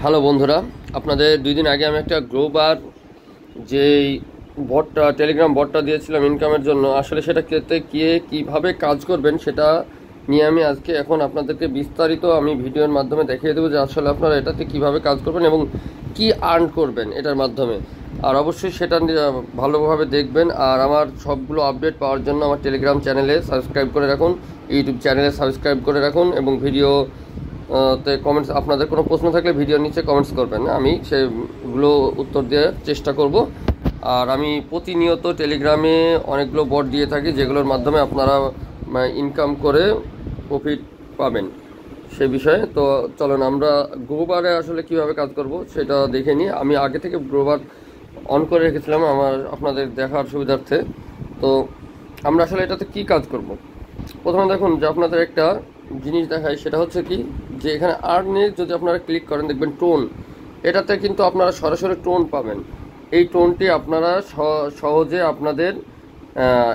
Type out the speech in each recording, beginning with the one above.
Hello বন্ধুরা, আপনাদের 2 দিন আগে আমি একটা গ্রোবার যেই বটটা টেলিগ্রাম বটটা দিয়েছিলাম ইনকামের জন্য, আসলে সেটা কীভাবে কাজ করবেন সেটা নিয়ে আমি আজকে এখন আপনাদেরকে বিস্তারিত আমি ভিডিওর মাধ্যমে দেখিয়ে দেবো যে আসলে আপনারা এটাতে কিভাবে কাজ করবেন এবং কি আর্ন করবেন এটার মাধ্যমে। আর অবশ্যই সেটা ভালোভাবে দেখবেন। আর আমার সবগুলো আপডেট পাওয়ার জন্য আমার টেলিগ্রাম চ্যানেলে সাবস্ক্রাইব করে রাখুন, ইউটিউব চ্যানেলে সাবস্ক্রাইব করে রাখুন এবং তে কমেন্টস, আপনাদের কোনো প্রশ্ন থাকলে ভিডিওর নিচে কমেন্টস করবেন, আমি সেগুলো উত্তর দেওয়ার চেষ্টা করব। আর আমি প্রতিনিয়ত টেলিগ্রামে অনেকগুলো বট দিয়ে থাকি যেগুলোর মাধ্যমে আপনারা ইনকাম করে প্রফিট পাবেন সে বিষয়ে। তো চলুন আমরা গ্রোবারে আসলে কিভাবে কাজ করব সেটা দেখে নিই। আমি আগে থেকে গ্রোবার অন করে রেখেছিলাম আপনাদের দেখার সুবিধার্থে। তো আমরা আসলে এটাতে কি কাজ করব, প্রথমে দেখুন যে আপনাদের একটা জিনিস দেখায়, সেটা হচ্ছে কি যে এখানে আর্নে যদি আপনারা ক্লিক করেন দেখবেন টোন, এটাতে কিন্তু আপনারা সরাসরি টোন পাবেন। এই টোনটি আপনারা সহজে আপনাদের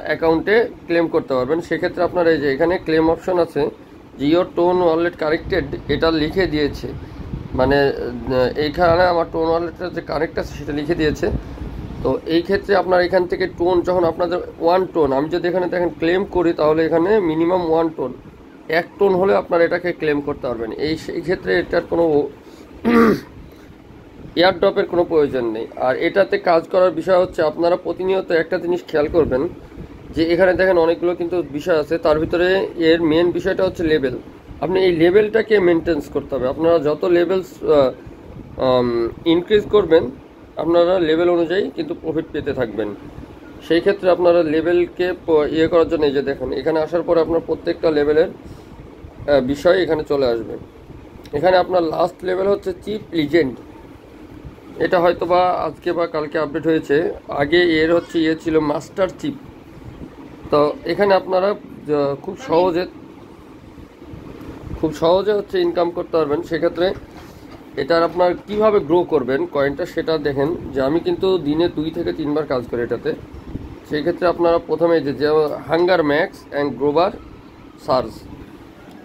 অ্যাকাউন্টে ক্লেম করতে পারবেন। সেক্ষেত্রে আপনারা এই যে এখানে ক্লেম অপশন আছে যে ইয়োর টোন ওয়ালেট কানেক্টেড, এটা লিখে দিয়েছে, মানে এইখানে আমার টোন ওয়ালেটের যে কানেক্ট আছে সেটা লিখে দিয়েছে। তো এই ক্ষেত্রে আপনার এখান থেকে টোন যখন আপনাদের 1 টোন, আমি যদি এখানে দেখেন ক্লেম করি তাহলে এখানে মিনিমাম 1 টোন, 1 টোন হলে আপনারা এটাকে ক্লেম করতে পারবেন। এই ক্ষেত্রে এটার কোনো এয়ারড্রপের কোনো প্রয়োজন নেই। আর এটাতে কাজ করার বিষয় হচ্ছে আপনারা প্রতিনিয়ত একটা জিনিস খেয়াল করবেন যে এখানে দেখেন অনেকগুলো কিন্তু বিষয় আছে, তার ভিতরে এর মেন বিষয়টা হচ্ছে লেভেল। আপনি এই লেভেলটাকে মেনটেন্স করতে হবে। আপনারা যত লেভেলস ইনক্রিজ করবেন আপনারা লেভেল অনুযায়ী কিন্তু প্রফিট পেতে থাকবেন। সেই ক্ষেত্রে আপনারা লেভেলকে করার জন্য এই যে দেখেন এখানে আসার পরে আপনার প্রত্যেকটা লেভেলের বিষয় এখানে চলে আসবে। এখানে আপনার লাস্ট লেভেল হচ্ছে চিফ লিজেন্ড, এটা হয়তো বা আজকে বা কালকে আপডেট হয়েছে। আগে এর হচ্ছে ছিল মাস্টার চিফ। তো এখানে আপনারা খুব সহজে হচ্ছে ইনকাম করতে পারবেন। সেক্ষেত্রে এটার আপনার কিভাবে গ্রো করবেন কয়েনটা সেটা দেখেন যে আমি কিন্তু দিনে 2 থেকে 3 বার কাজ করি এটাতে। সেই ক্ষেত্রে আপনারা প্রথমে যে হাঙ্গার ম্যাক্স অ্যান্ড গ্রোবার সার্চ,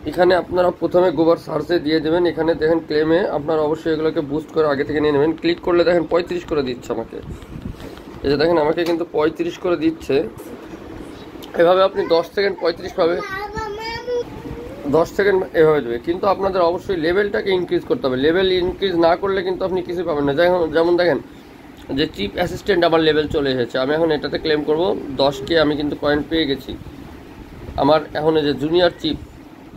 এখানে আপনারা প্রথমে গ্রোবার সার্চে দিয়ে দেবেন। এখানে দেখেন ক্লেমে আপনারা অবশ্যই এগুলোকে বুস্ট করে আগে থেকে নিয়ে নেবেন। ক্লিক করলে দেখেন 35 করে দিচ্ছে আমাকে, এই যে দেখেন আমাকে কিন্তু 35 করে দিচ্ছে। এভাবে আপনি 10 সেকেন্ড 35 পাবে, 10 সেকেন্ড এভাবে দেবে। কিন্তু আপনাদের অবশ্যই লেভেলটাকে ইনক্রিজ করতে হবে। লেভেল ইনক্রিজ না করলে কিন্তু আপনি কিছু পাবেন না। যেমন দেখেন যে চিফ অ্যাসিস্ট্যান্ট আমার লেভেল চলে এসেছে, আমি এখন এটাতে ক্লেম করব 10কে আমি কিন্তু পয়েন্ট পেয়ে গেছি। আমার এখন এই যে জুনিয়র চিফ,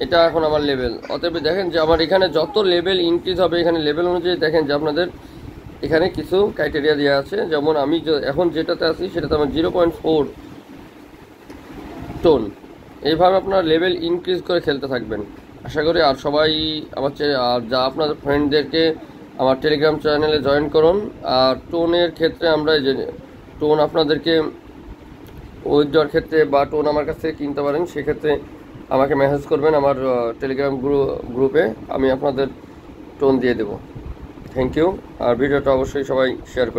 এটা এখন আমার লেভেল। অতএব দেখেন যে আমার এখানে যত লেভেল ইনক্রিজ হবে এখানে লেভেল অনুযায়ী দেখেন যে আপনাদের এখানে কিছু ক্রাইটেরিয়া দেওয়া আছে। যেমন আমি এখন যেটাতে আছি সেটাতে আমার 0.4 টোন। এইভাবে আপনারা লেভেল ইনক্রিজ করে খেলতে থাকবেন আশা করি। আর সবাই আর যা আপনাদের ফ্রেন্ডদেরকে আমার টেলিগ্রাম চ্যানেলে জয়েন করুন। আর টোনের ক্ষেত্রে আমরা যে টোন আপনাদেরকে উইথড্রর ক্ষেত্রে বা টোন আমার কাছ থেকে কিনতে পারেন, সেক্ষেত্রে আমাকে মেসেজ করবেন আমার টেলিগ্রাম গ্রুপে, আমি আপনাদের টোন দিয়ে দেব। Thank you. আর ভিডিওটা অবশ্যই সবাই শেয়ার করে